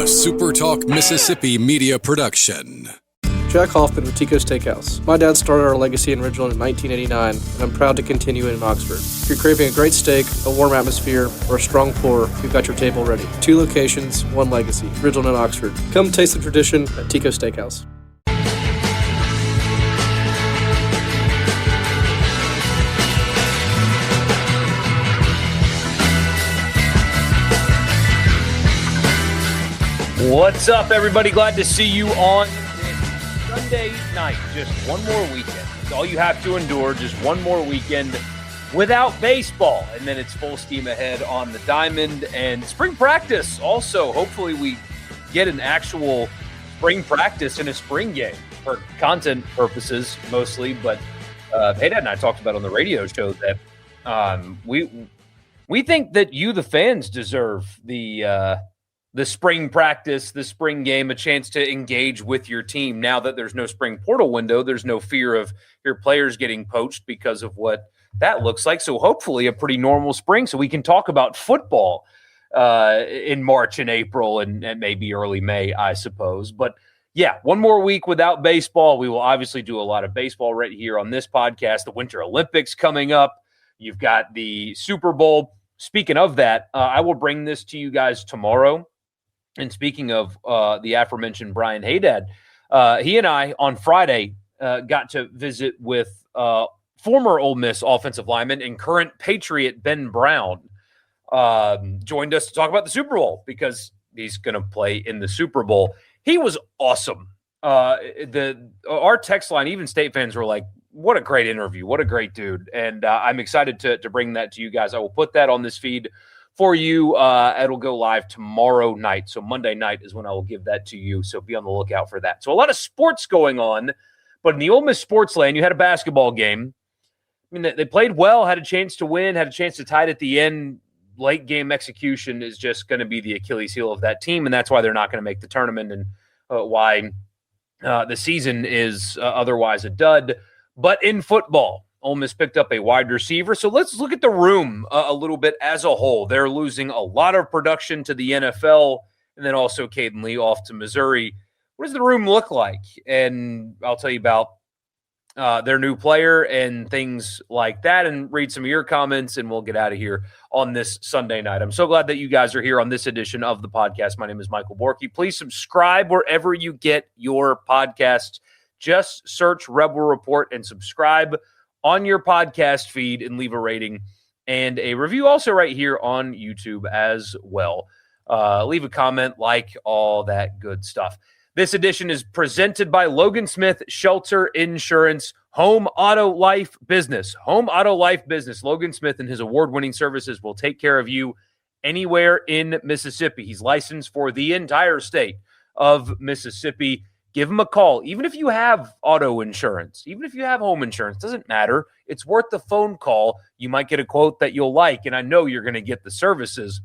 SuperTalk Mississippi media production. Jack Hoffman with Tico's Steakhouse. My dad started our legacy in Ridgeland in 1989, and I'm proud to continue it in Oxford. If you're craving a great steak, a warm atmosphere, or a strong pour, we've got your table ready. 2 locations, 1 legacy, Ridgeland and Oxford. Come taste the tradition at Tico's Steakhouse. What's up, everybody? Glad to see you on Sunday night. Just one more weekend. It's all you have to endure. Just one more weekend without baseball. And then it's full steam ahead on the diamond and spring practice. Also, hopefully we get an actual spring practice in a spring game for content purposes mostly. But Hey Dad and I talked about on the radio show that we think that you, the fans, deserve the spring practice, the spring game, a chance to engage with your team. Now that there's no spring portal window, there's no fear of your players getting poached because of what that looks like. So hopefully a pretty normal spring so we can talk about football in March and April and maybe early May, I suppose. But yeah, one more week without baseball. We will obviously do a lot of baseball right here on this podcast. The Winter Olympics coming up. You've got the Super Bowl. Speaking of that, I will bring this to you guys tomorrow. And speaking of the aforementioned Brian Haydad, he and I on Friday got to visit with former Ole Miss offensive lineman and current Patriot Ben Brown. Joined us to talk about the Super Bowl because he's going to play in the Super Bowl. He was awesome. Our text line, even State fans were like, what a great interview. What a great dude. And I'm excited to bring that to you guys. I will put that on this feed for you. It'll go live tomorrow night. So Monday night is when I will give that to you. So be on the lookout for that. So a lot of sports going on, but in the Ole Miss sports land, you had a basketball game. I mean, they played well, had a chance to win, had a chance to tie it at the end. Late game execution is just going to be the Achilles heel of that team, and that's why they're not going to make the tournament and why the season is otherwise a dud. But in football, Ole Miss picked up a wide receiver. So let's look at the room a little bit as a whole. They're losing a lot of production to the NFL, and then also Caden Lee off to Missouri. What does the room look like? And I'll tell you about their new player and things like that, and read some of your comments, and we'll get out of here on this Sunday night. I'm so glad that you guys are here on this edition of the podcast. My name is Michael Borky. Please subscribe wherever you get your podcasts. Just search Rebel Report and subscribe on your podcast feed and leave a rating and a review also right here on YouTube as well. Leave a comment, like all that good stuff. This edition is presented by Logan Smith Shelter Insurance, Home Auto Life Business. Home Auto Life Business. Logan Smith and his award-winning services will take care of you anywhere in Mississippi. He's licensed for the entire state of Mississippi. Give him a call. Even if you have auto insurance, even if you have home insurance, doesn't matter. It's worth the phone call. You might get a quote that you'll like, and I know you're going to get the services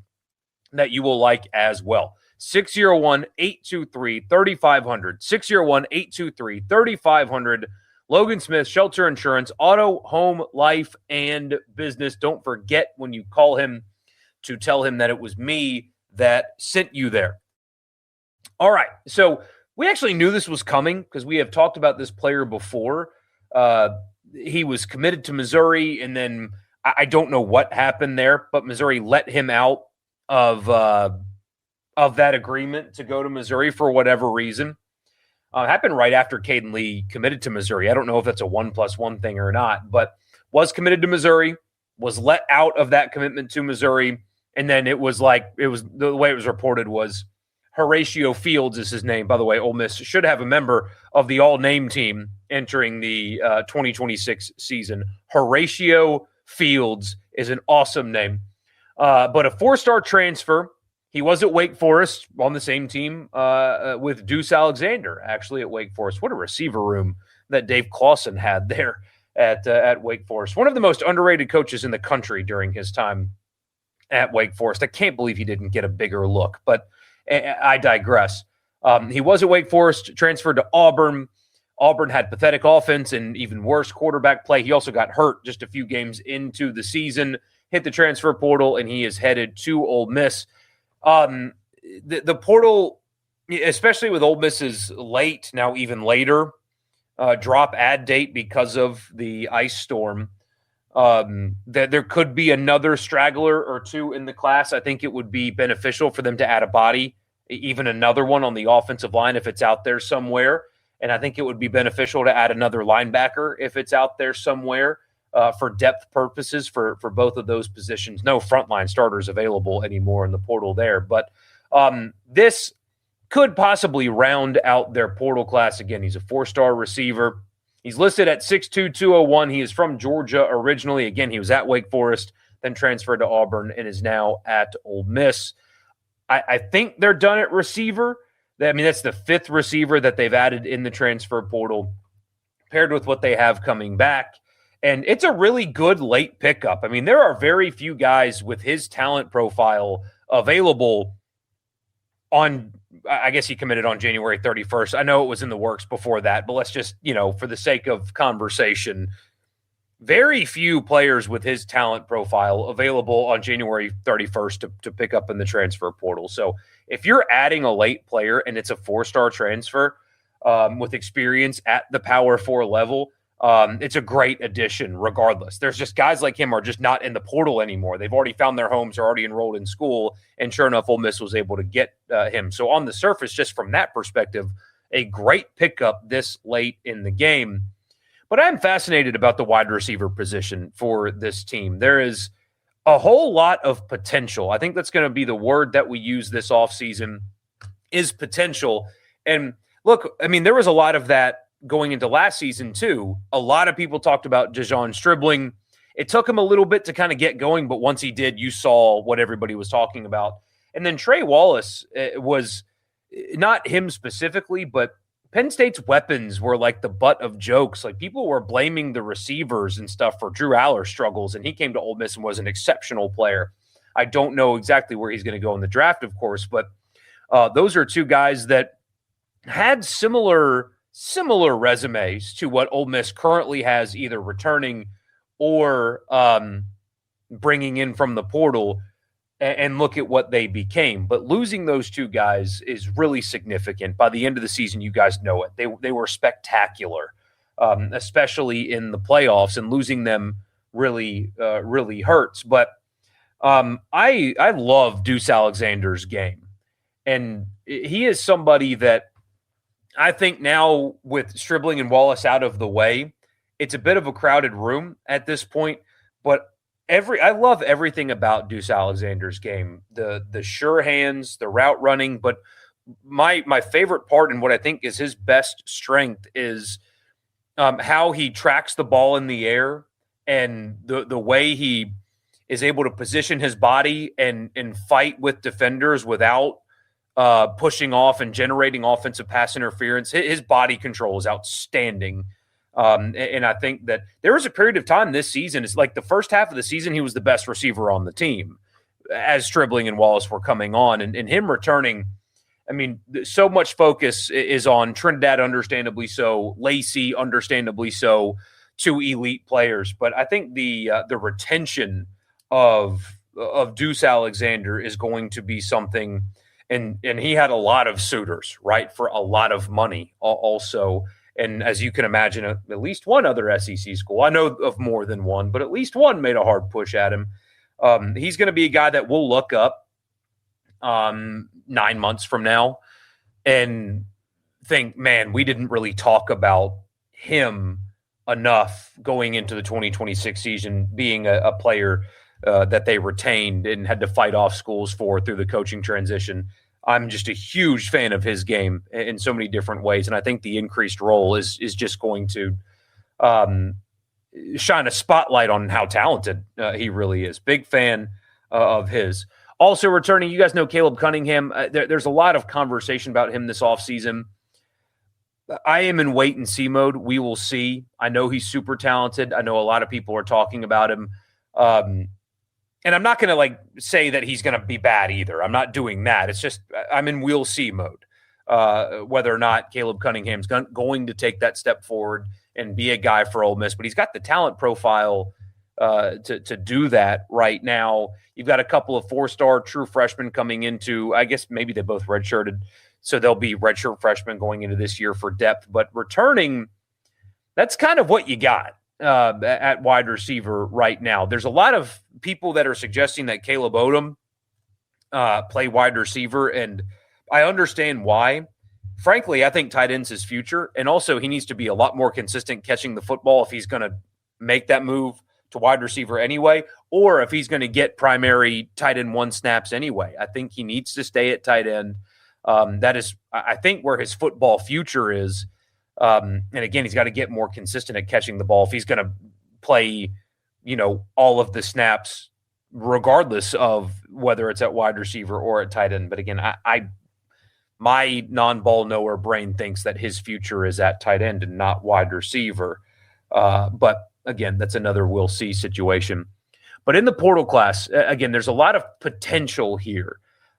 that you will like as well. 601-823-3500. 601-823-3500. Logan Smith, Shelter Insurance, Auto, Home, Life, and Business. Don't forget when you call him to tell him that it was me that sent you there. All right, so we actually knew this was coming because we have talked about this player before. He was committed to Missouri, and then I don't know what happened there, but Missouri let him out of that agreement to go to Missouri for whatever reason. It happened right after Caden Lee committed to Missouri. I don't know if that's a 1+1 thing or not, but was committed to Missouri, was let out of that commitment to Missouri, and then the way it was reported was Horatio Fields is his name. By the way, Ole Miss should have a member of the all-name team entering the 2026 season. Horatio Fields is an awesome name. But a 4-star transfer. He was at Wake Forest on the same team with Deuce Alexander, actually, at Wake Forest. What a receiver room that Dave Clawson had there at Wake Forest. One of the most underrated coaches in the country during his time at Wake Forest. I can't believe he didn't get a bigger look, but I digress. He was at Wake Forest, transferred to Auburn. Auburn had pathetic offense and even worse quarterback play. He also got hurt just a few games into the season, hit the transfer portal, and he is headed to Ole Miss. The portal especially with Ole Miss's late, now even later, drop add date because of the ice storm, that there could be another straggler or two in the class. I think it would be beneficial for them to add a body, even another one on the offensive line if it's out there somewhere. And I think it would be beneficial to add another linebacker if it's out there somewhere for depth purposes for both of those positions. No frontline starters available anymore in the portal there. But this could possibly round out their portal class again. He's a 4-star receiver. He's listed at 6'2", 201. He is from Georgia originally. Again, he was at Wake Forest, then transferred to Auburn, and is now at Ole Miss. I think they're done at receiver. I mean, that's the 5th receiver that they've added in the transfer portal, paired with what they have coming back. And it's a really good late pickup. I mean, there are very few guys with his talent profile available on – I guess he committed on January 31st. I know it was in the works before that, but let's just, for the sake of conversation, very few players with his talent profile available on January 31st to pick up in the transfer portal. So if you're adding a late player and it's a 4-star transfer with experience at the Power 4 level, it's a great addition regardless. There's just guys like him are just not in the portal anymore. They've already found their homes, are already enrolled in school, and sure enough, Ole Miss was able to get him. So on the surface, just from that perspective, a great pickup this late in the game. But I'm fascinated about the wide receiver position for this team. There is a whole lot of potential. I think that's going to be the word that we use this offseason is potential. And look, I mean, there was a lot of that going into last season too. A lot of people talked about Dejon Stribling. It took him a little bit to kind of get going, but once he did, you saw what everybody was talking about. And then Trey Wallace was not him specifically, but Penn State's weapons were like the butt of jokes. Like people were blaming the receivers and stuff for Drew Aller's struggles, and he came to Ole Miss and was an exceptional player. I don't know exactly where he's going to go in the draft, of course, but those are two guys that had similar resumes to what Ole Miss currently has, either returning or bringing in from the portal, and look at what they became. But losing those two guys is really significant. By the end of the season, you guys know it. They were spectacular, especially in the playoffs, and losing them really hurts. But I love Deuce Alexander's game. And he is somebody that I think now with Stribling and Wallace out of the way, it's a bit of a crowded room at this point. But I love everything about Deuce Alexander's game, the sure hands, the route running. But my favorite part and what I think is his best strength is how he tracks the ball in the air and the way he is able to position his body and fight with defenders without pushing off and generating offensive pass interference. His body control is outstanding. And I think that there was a period of time this season, it's like the first half of the season, he was the best receiver on the team as Stribling and Wallace were coming on, and him returning. I mean, so much focus is on Trinidad, understandably so, Lacey, understandably so, two elite players. But I think the retention of Deuce Alexander is going to be something. And he had a lot of suitors, right, for a lot of money also. And as you can imagine, at least one other SEC school, I know of more than one, but at least one made a hard push at him. He's going to be a guy that we'll look up 9 months from now and think, man, we didn't really talk about him enough going into the 2026 season, being a player that they retained and had to fight off schools for through the coaching transition. I'm just a huge fan of his game in so many different ways, and I think the increased role is just going to shine a spotlight on how talented he really is. Big fan of his. Also returning, you guys know Caleb Cunningham. There's a lot of conversation about him this offseason. I am in wait-and-see mode. We will see. I know he's super talented. I know a lot of people are talking about him. And I'm not going to say that he's going to be bad either. I'm not doing that. It's just I'm in we'll see mode, whether or not Caleb Cunningham's going to take that step forward and be a guy for Ole Miss. But he's got the talent profile to do that right now. You've got a couple of 4-star true freshmen coming into, I guess maybe they both redshirted, So they'll be redshirt freshmen going into this year for depth. But returning, that's kind of what you got at wide receiver right now. There's a lot of people that are suggesting that Caleb Odom play wide receiver, and I understand why. Frankly, I think tight end's his future, and also he needs to be a lot more consistent catching the football if he's going to make that move to wide receiver anyway, or if he's going to get primary tight end 1 snaps anyway. I think he needs to stay at tight end. That is, I think, where his football future is. And again, he's got to get more consistent at catching the ball if he's going to play, all of the snaps, regardless of whether it's at wide receiver or at tight end. But again, my non-ball knower brain thinks that his future is at tight end and not wide receiver. But again, that's another we'll see situation. But in the portal class, again, there's a lot of potential here.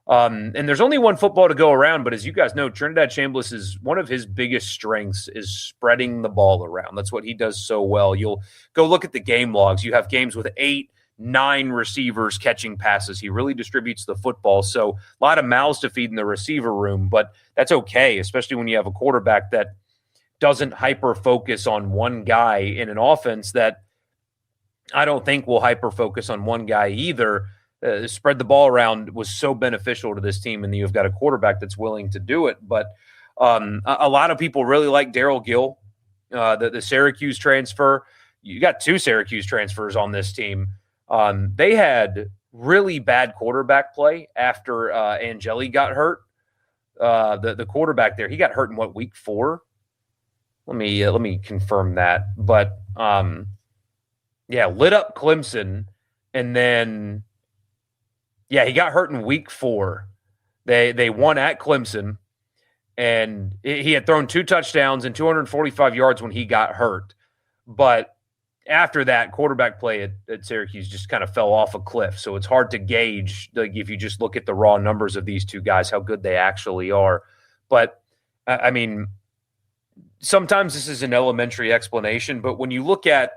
And there's only one football to go around, but as you guys know, Trinidad Chambliss is one of his biggest strengths is spreading the ball around. That's what he does so well. You'll go look at the game logs. You have games with 8, 9 receivers catching passes. He really distributes the football. So a lot of mouths to feed in the receiver room, but that's okay, especially when you have a quarterback that doesn't hyper-focus on one guy in an offense that I don't think will hyper-focus on one guy either. Spread the ball around was so beneficial to this team, and you've got a quarterback that's willing to do it. But a lot of people really like Darryl Gill, the Syracuse transfer. You got 2 Syracuse transfers on this team. They had really bad quarterback play after Angeli got hurt. The quarterback there, he got hurt in week 4? Let me confirm that. But lit up Clemson, and then he got hurt in week 4. They won at Clemson, and he had thrown 2 touchdowns and 245 yards when he got hurt. But after that, quarterback play at Syracuse just kind of fell off a cliff. So it's hard to gauge, like, if you just look at the raw numbers of these 2 guys, how good they actually are. But, I mean, sometimes this is an elementary explanation, but when you look at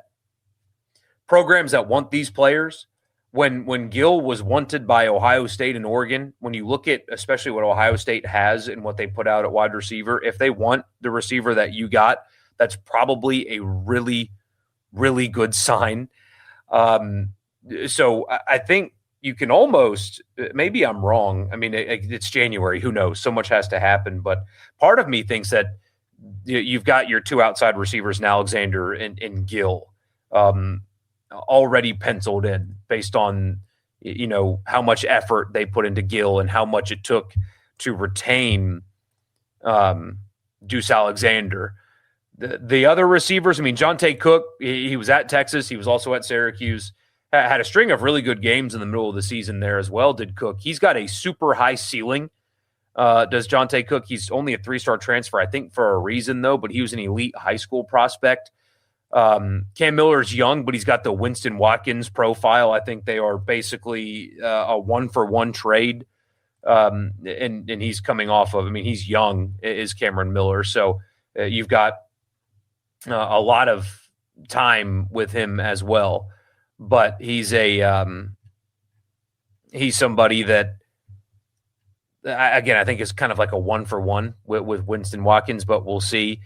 programs that want these players, when Gill was wanted by Ohio State and Oregon, when you look at especially what Ohio State has and what they put out at wide receiver, if they want the receiver that you got, that's probably a really, really good sign. So I think you can almost, maybe I'm wrong. I mean, it's January. Who knows? So much has to happen. But part of me thinks that you've got your 2 outside receivers in Alexander and Gill already penciled in based on, how much effort they put into Gill and how much it took to retain Deuce Alexander. The other receivers, I mean, Jonte Cook, he was at Texas. He was also at Syracuse. Had a string of really good games in the middle of the season there as well, did Cook. He's got a super high ceiling. Does Jonte Cook? He's only a 3-star transfer, I think, for a reason, though, but he was an elite high school prospect. Cam Miller's young, but he's got the Winston Watkins profile. I think they are basically a 1-for-1 trade. And he's coming off of, I mean, he's young, is Cameron Miller. So you've got a lot of time with him as well. But he's somebody that, again, I think is kind of like a 1-for-1 with Winston Watkins, but we'll see.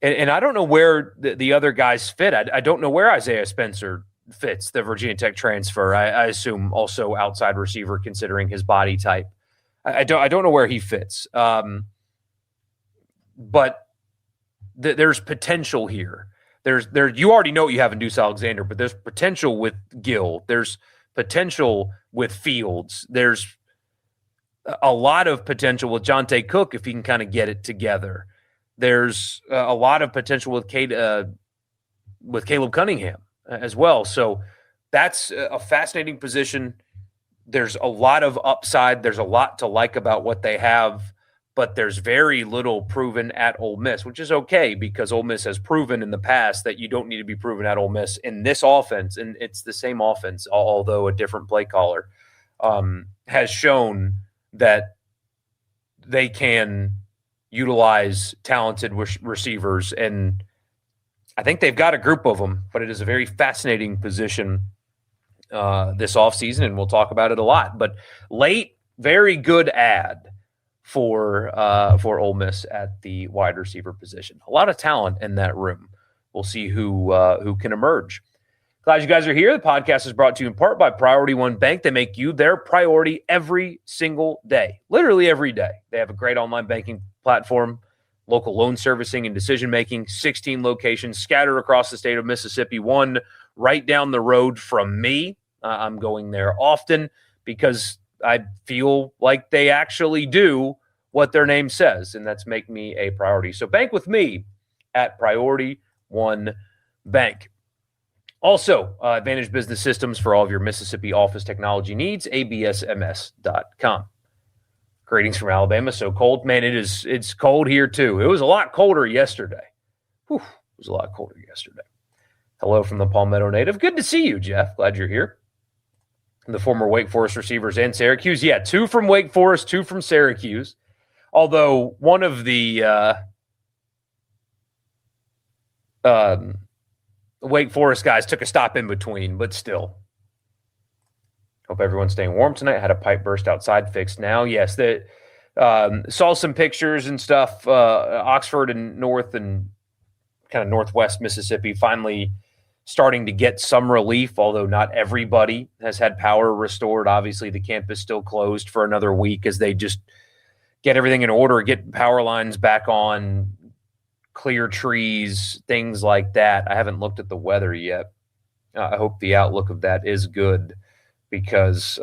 And I don't know where the other guys fit. I don't know where Isaiah Spencer fits, the Virginia Tech transfer. I assume also outside receiver, considering his body type. I don't know where he fits. But there's potential here. You already know what you have in Deuce Alexander, but there's potential with Gill. There's potential with Fields. There's a lot of potential with Jonte Cook if he can kind of get it together. There's a lot of potential with Caleb Cunningham as well. So that's a fascinating position. There's a lot of upside. There's a lot to like about what they have, but there's very little proven at Ole Miss, which is okay because Ole Miss has proven in the past that you don't need to be proven at Ole Miss in this offense, and it's the same offense, although a different play caller, has shown that they can utilize talented receivers, and I think they've got a group of them, but it is a very fascinating position this offseason, and we'll talk about it a lot. But late, very good ad for Ole Miss at the wide receiver position. A lot of talent in that room. We'll see who can emerge. Glad you guys are here. The podcast is brought to you in part by Priority One Bank. They make you their priority every single day, literally every day. They have a great online banking platform, local loan servicing and decision-making, 16 locations scattered across the state of Mississippi, one right down the road from me. I'm going there often because I feel like they actually do what their name says, and that's make me a priority. So bank with me at Priority One Bank. Also, Advantage Business Systems for all of your Mississippi office technology needs, absms.com. Greetings from Alabama. So cold. Man, it's cold here too. It was a lot colder yesterday. It was a lot colder yesterday. Hello from the Palmetto native. Good to see you, Jeff. Glad you're here. The former Wake Forest receivers and Syracuse. Yeah, 2 from Wake Forest, 2 from Syracuse. Although one of the Wake Forest guys took a stop in between, but still. Hope everyone's staying warm tonight. Had a pipe burst outside, fixed now. Yes, that saw some pictures and stuff. Oxford and North and kind of Northwest Mississippi finally starting to get some relief, although not everybody has had power restored. Obviously, the campus still closed for another week as they just get everything in order, get power lines back on, clear trees, things like that. I haven't looked at the weather yet. I hope the outlook of that is good because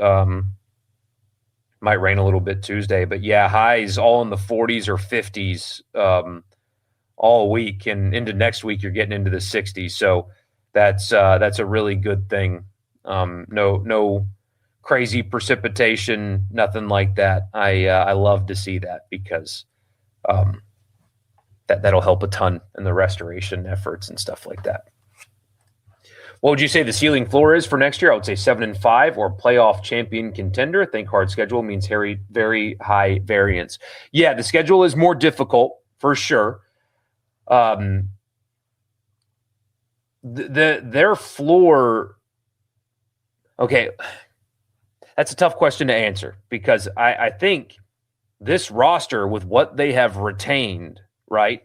might rain a little bit Tuesday. But yeah, highs all in the 40s or 50s all week, and into next week you're getting into the 60s. So that's a really good thing. No crazy precipitation, nothing like that. I love to see that because that'll help a ton in the restoration efforts and stuff like that. What would you say the ceiling floor is for next year? I would say 7-5 or playoff champion contender. Think hard schedule means very high variance. Yeah, the schedule is more difficult for sure. Their floor. Okay, that's a tough question to answer because I think this roster with what they have retained, right,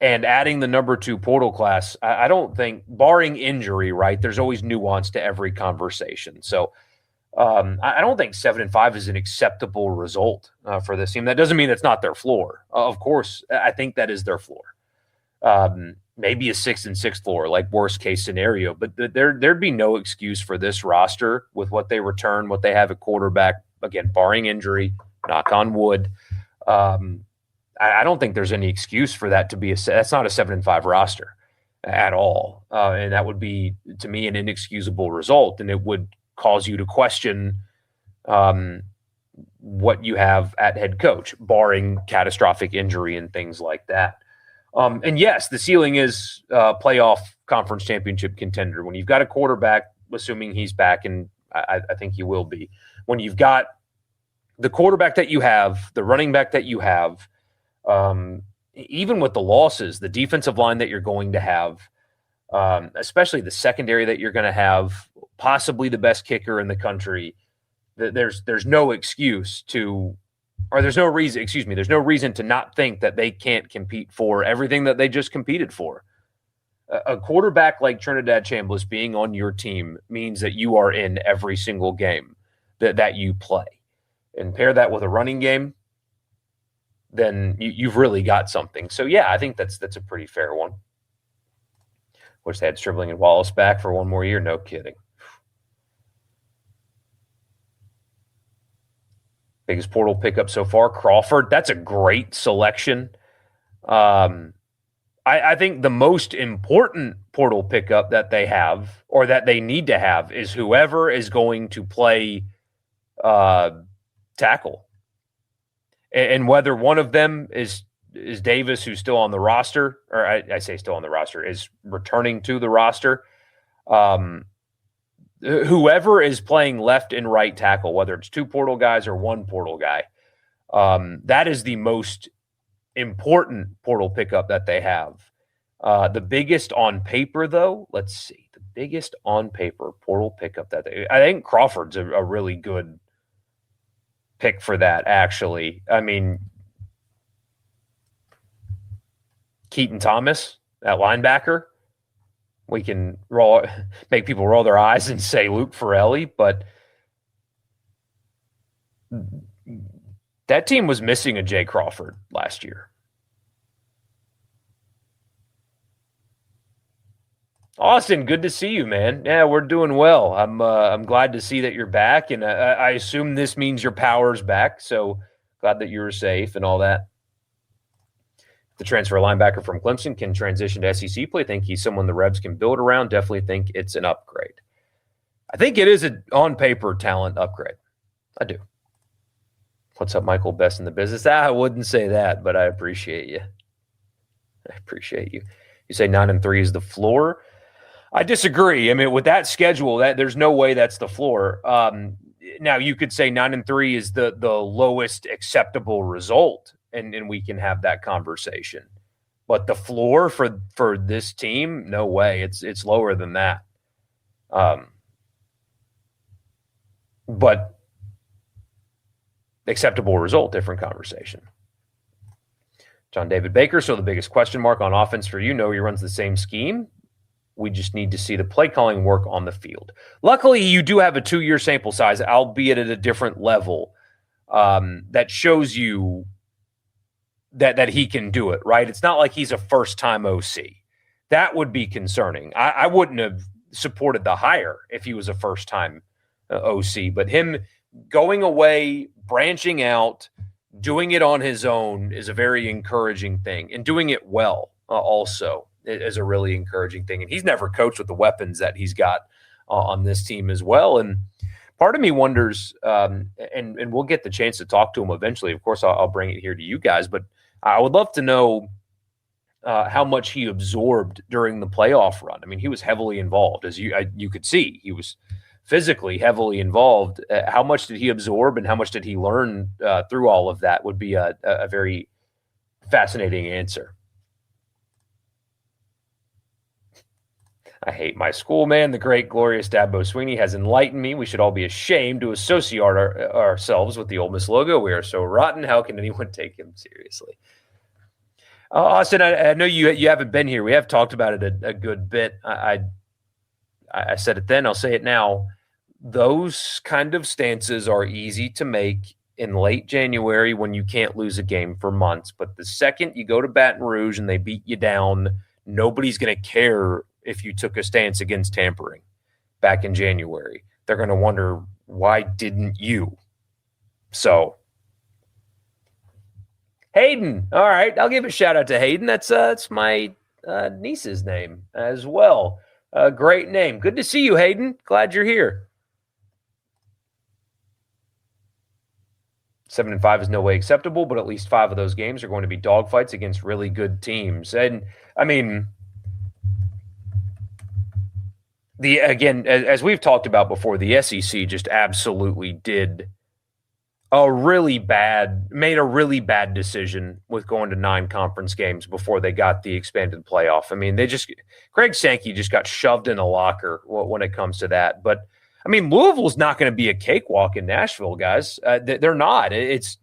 and adding the number 2 portal class, I don't think, barring injury, right, there's always nuance to every conversation. So I don't think 7-5 is an acceptable result for this team. That doesn't mean it's not their floor. Of course, I think that is their floor. Maybe a 6-6 floor, like worst case scenario, but there'd be no excuse for this roster with what they return, what they have at quarterback, again, barring injury, knock on wood. I don't think there's any excuse for that to be that's not a 7-5 roster at all. And that would be, to me, an inexcusable result. And it would cause you to question what you have at head coach, barring catastrophic injury and things like that. And yes, the ceiling is playoff conference championship contender. When you've got a quarterback, assuming he's back, and I think he will be, when you've got the quarterback that you have, the running back that you have, even with the losses, the defensive line that you're going to have, especially the secondary that you're going to have, possibly the best kicker in the country, there's no excuse to, or there's no reason to not think that they can't compete for everything that they just competed for. A quarterback like Trinidad Chambliss being on your team means that you are in every single game that you play. And pair that with a running game, then you've really got something. So, yeah, I think that's a pretty fair one. Wish they had Stribling and Wallace back for one more year. No kidding. Biggest portal pickup so far, Crawford. That's a great selection. I think the most important portal pickup that they have, or that they need to have, is whoever is going to play tackle. And whether one of them is Davis, who's still on the roster, or I say still on the roster, is returning to the roster. Whoever is playing left and right tackle, whether it's 2 portal guys or 1 portal guy, that is the most important portal pickup that they have. The biggest on paper, though, let's see, the biggest on paper portal pickup I think Crawford's a really good pick for that, actually. I mean, Keaton Thomas at linebacker. We can make people roll their eyes and say Luke Farrelly, but that team was missing a Jay Crawford last year. Austin, good to see you, man. Yeah, we're doing well. I'm glad to see that you're back, and I assume this means your power's back. So glad that you're safe and all that. The transfer linebacker from Clemson can transition to SEC play. I think he's someone the Rebs can build around. Definitely think it's an upgrade. I think it is an on-paper talent upgrade. I do. What's up, Michael? Best in the business? I wouldn't say that, but I appreciate you. I appreciate you. You say 9-3 is the floor. I disagree. I mean, with that schedule, there's no way that's the floor. Now, you could say 9-3 is the lowest acceptable result, and we can have that conversation. But the floor for this team, no way. It's lower than that. But acceptable result, different conversation. John David Baker, so the biggest question mark on offense for you, he runs the same scheme. We just need to see the play calling work on the field. Luckily, you do have a 2-year sample size, albeit at a different level, that shows you that he can do it, right? It's not like he's a first-time OC. That would be concerning. I wouldn't have supported the hire if he was a first-time OC, but him going away, branching out, doing it on his own is a very encouraging thing, and doing it well also is a really encouraging thing. And he's never coached with the weapons that he's got on this team as well. And part of me wonders, and we'll get the chance to talk to him eventually. Of course, I'll bring it here to you guys, but I would love to know how much he absorbed during the playoff run. I mean, he was heavily involved, as you could see. He was physically heavily involved. How much did he absorb, and how much did he learn through all of that would be a very fascinating answer. I hate my school, man. The great, glorious Dabo Sweeney has enlightened me. We should all be ashamed to associate ourselves with the Ole Miss logo. We are so rotten. How can anyone take him seriously? Austin, I know you haven't been here. We have talked about it a good bit. I said it then. I'll say it now. Those kind of stances are easy to make in late January when you can't lose a game for months. But the second you go to Baton Rouge and they beat you down, nobody's going to care if you took a stance against tampering back in January. They're going to wonder, why didn't you? So, Hayden. All right, I'll give a shout out to Hayden. That's my niece's name as well. Great name. Good to see you, Hayden. Glad you're here. 7-5 is no way acceptable, but at least 5 of those games are going to be dogfights against really good teams. And, I mean, again, as we've talked about before, the SEC just absolutely made a really bad decision with going to 9 conference games before they got the expanded playoff. I mean, Greg Sankey just got shoved in a locker when it comes to that. But, I mean, Louisville's not going to be a cakewalk in Nashville, guys. They're not. It's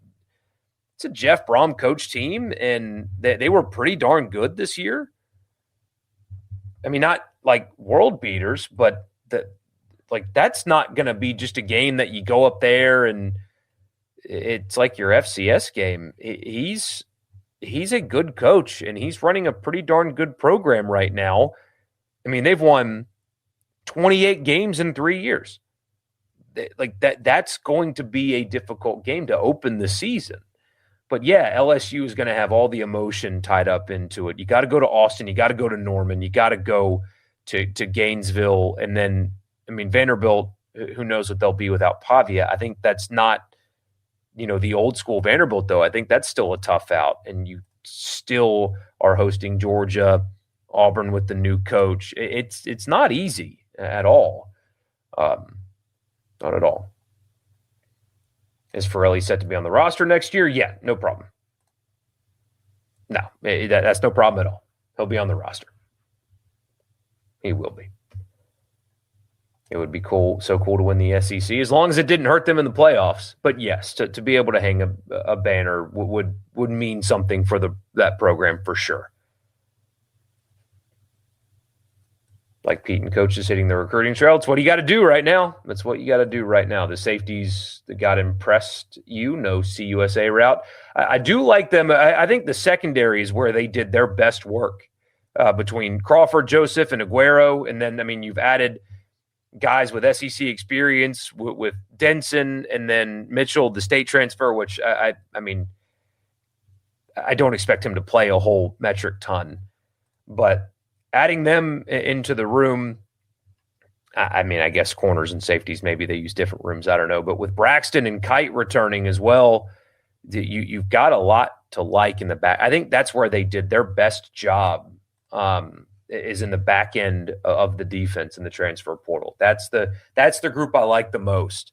a Jeff Brom coach team, and they were pretty darn good this year. I mean, not like world beaters, but that's not going to be just a game that you go up there and it's like your FCS game. He's a good coach, and he's running a pretty darn good program right now. I mean, they've won 28 games in 3 years. That's going to be a difficult game to open the season. But yeah, LSU is going to have all the emotion tied up into it. You got to go to Austin. You got to go to Norman. You got to go to Gainesville. And then, I mean, Vanderbilt, who knows what they'll be without Pavia. I think that's not, the old school Vanderbilt, though. I think that's still a tough out. And you still are hosting Georgia, Auburn with the new coach. It's not easy at all. Not at all. Is Farrelly set to be on the roster next year? Yeah, no problem. No, that's no problem at all. He'll be on the roster. He will be. It would be so cool to win the SEC, as long as it didn't hurt them in the playoffs. But yes, to be able to hang a banner would mean something for that program for sure. Like Pete and coaches hitting the recruiting trail. It's what you got to do right now. That's what you got to do right now. The safeties that got impressed no CUSA route. I do like them. I think the secondary is where they did their best work between Crawford, Joseph, and Aguero. And then, you've added guys with SEC experience with Denson and then Mitchell, the state transfer, which I don't expect him to play a whole metric ton. But adding them into the room, I guess corners and safeties, maybe they use different rooms. I don't know. But with Braxton and Kite returning as well, you've got a lot to like in the back. I think that's where they did their best job, is in the back end of the defense in the transfer portal. That's the group I like the most.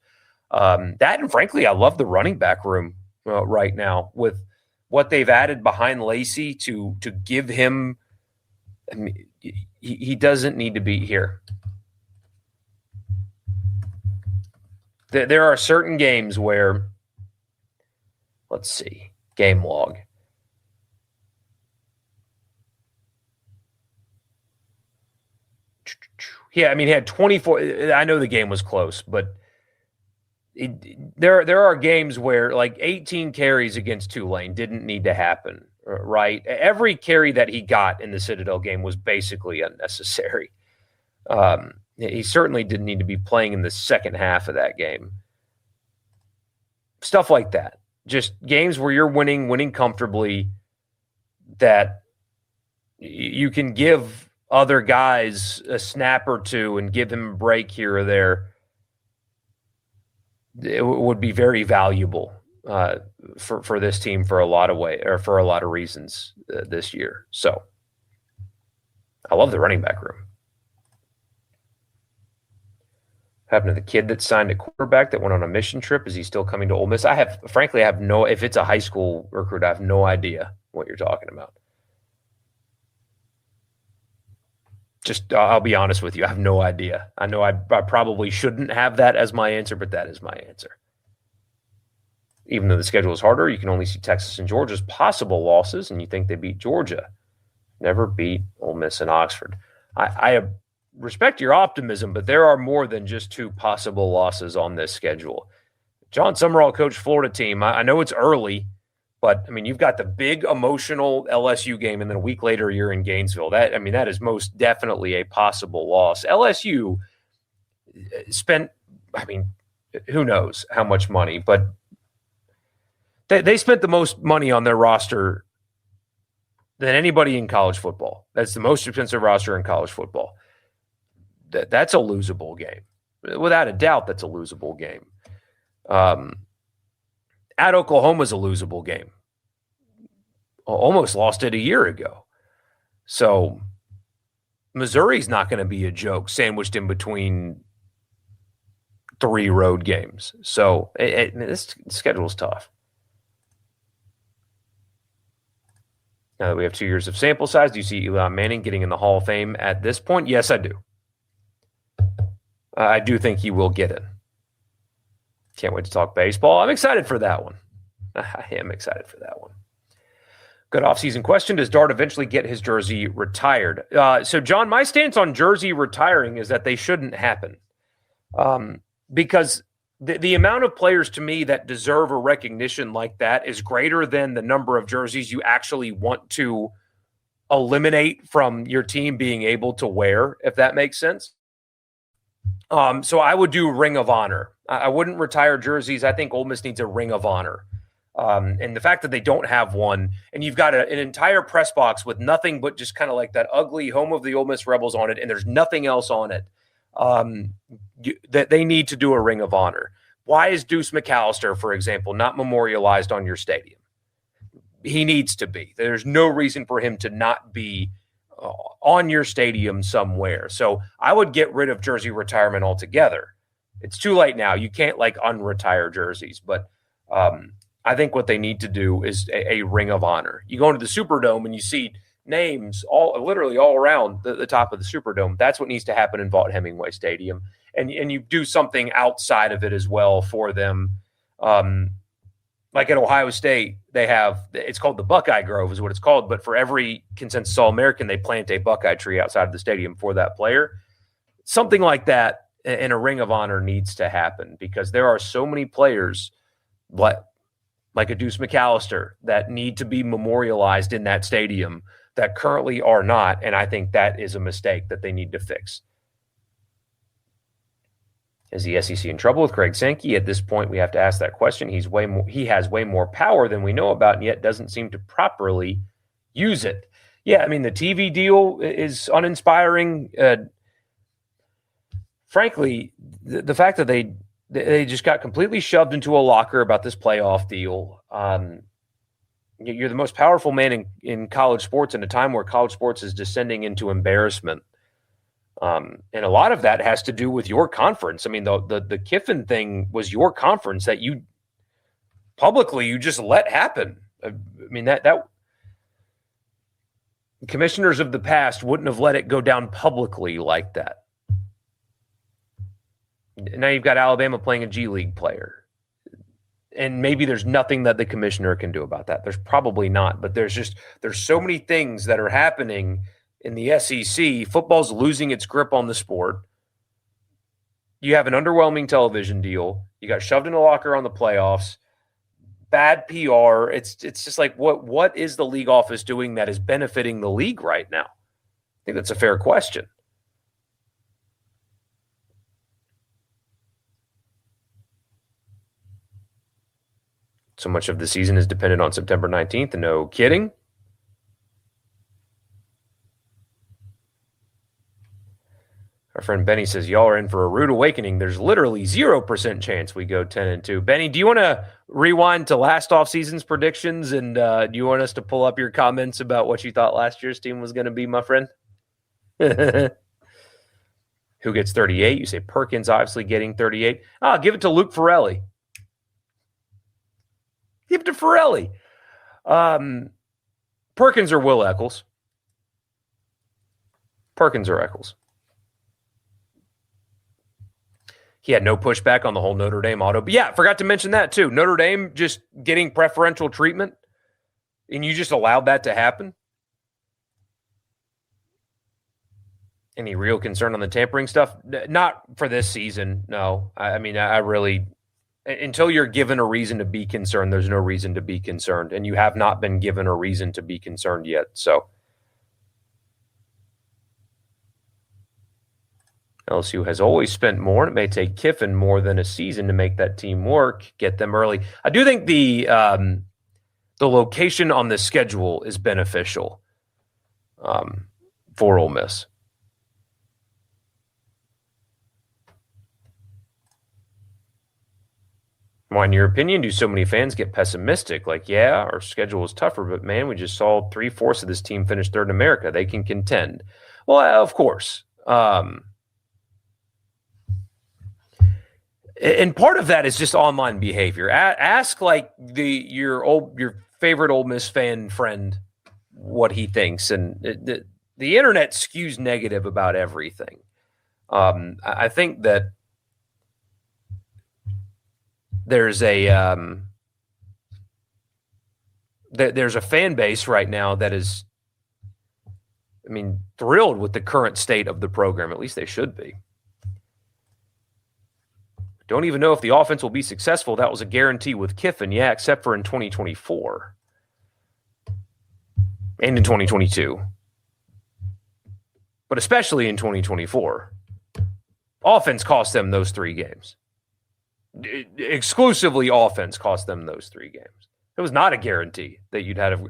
That, and frankly, I love the running back room right now with what they've added behind Lacey to give him. He doesn't need to be here. There are certain games where, let's see, game log. Yeah, he had 24. I know the game was close, but there are games where like 18 carries against Tulane didn't need to happen. Right. Every carry that he got in the Citadel game was basically unnecessary. He certainly didn't need to be playing in the second half of that game. Stuff like that. Just games where you're winning comfortably, that you can give other guys a snap or two and give him a break here or there. It would be very valuable for this team for a lot of reasons this year. So I love the running back room. What happened to the kid that signed a quarterback that went on a mission trip? Is he still coming to Ole Miss? I have if it's a high school recruit, I have no idea what you're talking about. Just, I'll be honest with you. I have no idea. I know I probably shouldn't have that as my answer, but that is my answer. Even though the schedule is harder, you can only see Texas and Georgia's possible losses, and you think they beat Georgia. Never beat Ole Miss and Oxford. I respect your optimism, but there are more than just 2 possible losses on this schedule. John Summerall coached Florida team. I know it's early, but, you've got the big emotional LSU game, and then a week later you're in Gainesville. That is most definitely a possible loss. LSU spent, who knows how much money, but they spent the most money on their roster than anybody in college football. That's the most expensive roster in college football. That's a losable game. Without a doubt, that's a losable game. At Oklahoma's a losable game. Almost lost it a year ago. So Missouri's not going to be a joke sandwiched in between 3 road games. So this schedule's tough. Now that we have 2 years of sample size, do you see Eli Manning getting in the Hall of Fame at this point? Yes, I do. I do think he will get in. Can't wait to talk baseball. I'm excited for that one. I am excited for that one. Good offseason question. Does Dart eventually get his jersey retired? So, John, my stance on jersey retiring is that they shouldn't happen. Because the amount of players to me that deserve a recognition like that is greater than the number of jerseys you actually want to eliminate from your team being able to wear, if that makes sense. So I would do Ring of Honor. I wouldn't retire jerseys. I think Ole Miss needs a Ring of Honor. And the fact that they don't have one, and you've got an entire press box with nothing but just kind of like that ugly home of the Ole Miss Rebels on it, and there's nothing else on it, that they need to do a Ring of Honor. Why is Deuce McAllister, for example, not memorialized on your stadium? He needs to be. There's no reason for him to not be on your stadium somewhere. So I would get rid of jersey retirement altogether. It's too late now. You can't unretire jerseys, but I think what they need to do is a Ring of Honor. You go into the Superdome and you see names literally all around the top of the Superdome. That's what needs to happen in Vaught Hemingway Stadium. and you do something outside of it as well for them. Like at Ohio State, it's called the Buckeye Grove is what it's called. But for every consensus All-American, they plant a Buckeye tree outside of the stadium for that player. Something like that in a Ring of Honor needs to happen because there are so many players like a Deuce McAllister that need to be memorialized in that stadium that currently are not. And I think that is a mistake that they need to fix. Is the SEC in trouble with Greg Sankey? At this point, we have to ask that question. He has way more power than we know about, and yet doesn't seem to properly use it. Yeah, I mean, the TV deal is uninspiring. Frankly, the fact that they just got completely shoved into a locker about this playoff deal. You're the most powerful man in college sports in a time where college sports is descending into embarrassment. And a lot of that has to do with your conference. I mean, the Kiffin thing was your conference that you just let happen. I mean, that commissioners of the past wouldn't have let it go down publicly like that. Now you've got Alabama playing a G League player. And maybe there's nothing that the commissioner can do about that. There's probably not, but there's so many things that are happening in the SEC. Football's losing its grip on the sport. You have an underwhelming television deal. You got shoved in a locker on the playoffs. Bad PR. It's just like what is the league office doing that is benefiting the league right now? I think that's a fair question. So much of the season is dependent on September 19th. No kidding. Our friend Benny says, y'all are in for a rude awakening. There's literally 0% chance we go 10-2. Benny, do you want to rewind to last offseason's predictions? And do you want us to pull up your comments about what you thought last year's team was going to be, my friend? Who gets 38? You say Perkins obviously getting 38. Give it to Luke Farrelly. Give it to Farrelly. Perkins or Will Eccles? Perkins or Eccles? He had no pushback on the whole Notre Dame auto. But yeah, forgot to mention that too. Notre Dame just getting preferential treatment, and you just allowed that to happen? Any real concern on the tampering stuff? Not for this season, no. I mean, I really... Until you're given a reason to be concerned, there's no reason to be concerned. And you have not been given a reason to be concerned yet. So LSU has always spent more, and it may take Kiffin more than a season to make that team work, get them early. I do think the location on the schedule is beneficial for Ole Miss. Why, in your opinion, do so many fans get pessimistic? Like, yeah, our schedule is tougher, but man, we just saw 3/4 of this team finish third in America. They can contend. Well, of course. And part of that is just online behavior. Ask like your favorite Ole Miss fan friend what he thinks, and the internet skews negative about everything. I think that there's a fan base right now that is, I mean, thrilled with the current state of the program. At least they should be. Don't even know if the offense will be successful. That was a guarantee with Kiffin, yeah, except for in 2024 and in 2022, but especially in 2024. Offense cost them those 3 games. Exclusively offense cost them those 3 games. It was not a guarantee that you'd had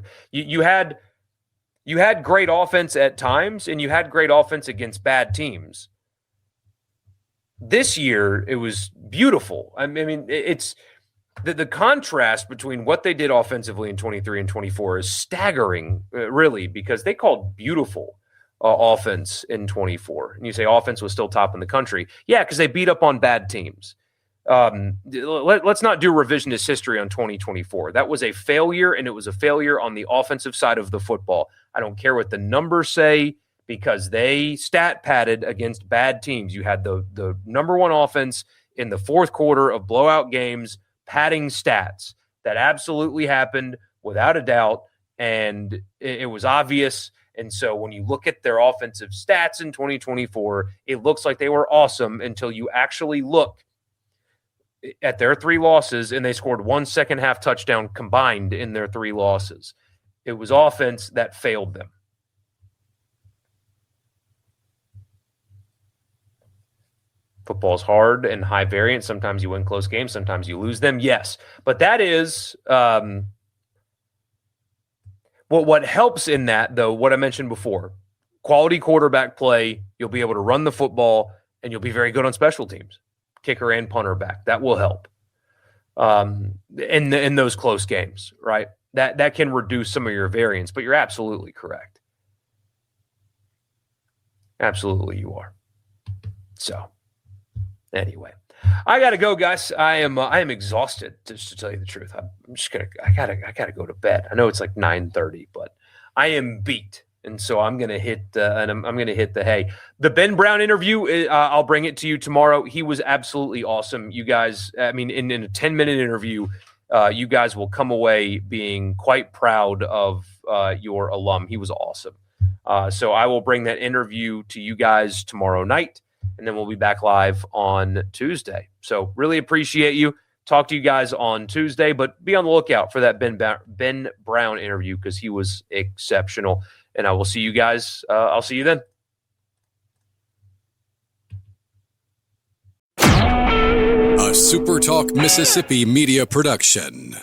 you had great offense at times, and you had great offense against bad teams. This year it was beautiful. I mean, it's the contrast between what they did offensively in 23 and 24 is staggering, really, because they called beautiful offense in 24. And you say offense was still top in the country. Yeah, because they beat up on bad teams. Let's not do revisionist history on 2024. That was a failure, and it was a failure on the offensive side of the football. I don't care what the numbers say. because they stat padded against bad teams. You had the number one offense in the fourth quarter of blowout games, padding stats. That absolutely happened without a doubt, and it was obvious. And so when you look at their offensive stats in 2024, it looks like they were awesome until you actually look at their 3 losses, and they scored 1 second-half touchdown combined in their 3 losses. It was offense that failed them. Football's hard and high variance. Sometimes you win close games. Sometimes you lose them. Yes. But that is what helps in that, though, what I mentioned before. Quality quarterback play. You'll be able to run the football, and you'll be very good on special teams. Kicker and punter back. That will help in those close games, right? That can reduce some of your variance, but you're absolutely correct. Absolutely you are. So anyway, I gotta go, guys. I am exhausted, just to tell you the truth. I gotta go to bed. I know it's like 9:30, but I am beat, and so I'm gonna hit I'm gonna hit the hay. The Ben Brown interview, I'll bring it to you tomorrow. He was absolutely awesome. You guys, I mean, in a 10-minute interview, you guys will come away being quite proud of your alum. He was awesome. So I will bring that interview to you guys tomorrow night, and then we'll be back live on Tuesday. So really appreciate you. Talk to you guys on Tuesday, but be on the lookout for that Ben Brown interview because he was exceptional. And I will see you guys. I'll see you then. A SuperTalk Mississippi media production.